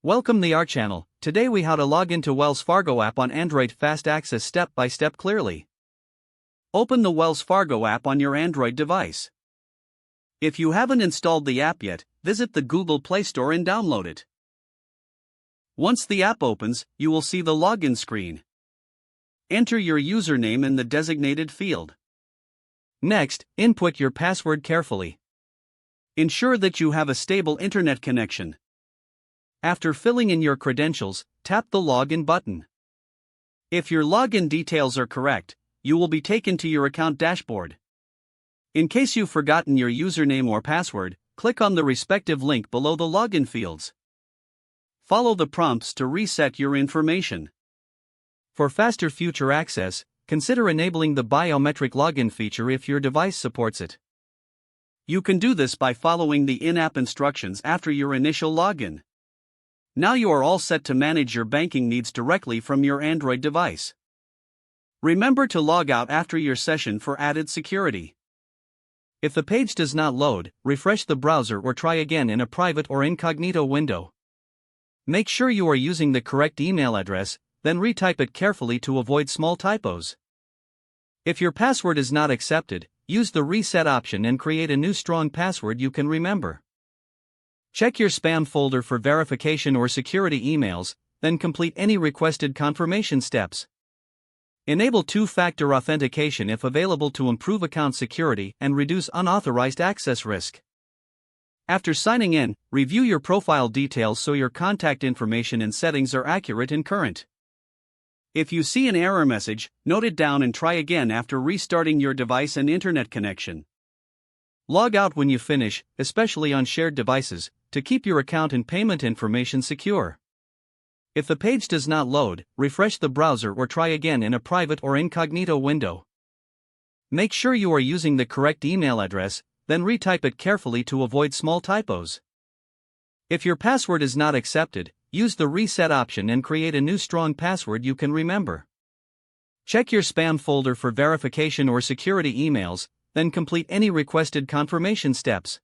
Welcome to our channel. Today we how to log into Wells Fargo app on Android fast access step by step clearly. Open the Wells Fargo app on your Android device. If you haven't installed the app yet, visit the Google Play Store and download it. Once the app opens, you will see the login screen. Enter your username in the designated field. Next, input your password carefully. Ensure that you have a stable internet connection. After filling in your credentials, tap the Login button. If your login details are correct, you will be taken to your account dashboard. In case you've forgotten your username or password, click on the respective link below the login fields. Follow the prompts to reset your information. For faster future access, consider enabling the biometric login feature if your device supports it. You can do this by following the in-app instructions after your initial login. Now you are all set to manage your banking needs directly from your Android device. Remember to log out after your session for added security. If the page does not load, refresh the browser or try again in a private or incognito window. Make sure you are using the correct email address, then retype it carefully to avoid small typos. If your password is not accepted, use the reset option and create a new strong password you can remember. Check your spam folder for verification or security emails, then complete any requested confirmation steps. Enable two-factor authentication if available to improve account security and reduce unauthorized access risk. After signing in, review your profile details so your contact information and settings are accurate and current. If you see an error message, note it down and try again after restarting your device and internet connection. Log out when you finish, especially on shared devices, to keep your account and payment information secure. If the page does not load, refresh the browser or try again in a private or incognito window. Make sure you are using the correct email address, then retype it carefully to avoid small typos. If your password is not accepted, use the reset option and create a new strong password you can remember. Check your spam folder for verification or security emails, then complete any requested confirmation steps.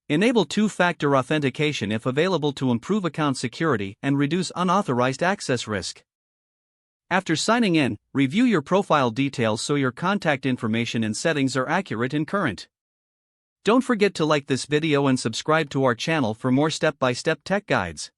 Enable two-factor authentication if available to improve account security and reduce unauthorized access risk. After signing in, review your profile details so your contact information and settings are accurate and current. Don't forget to like this video and subscribe to our channel for more step-by-step tech guides.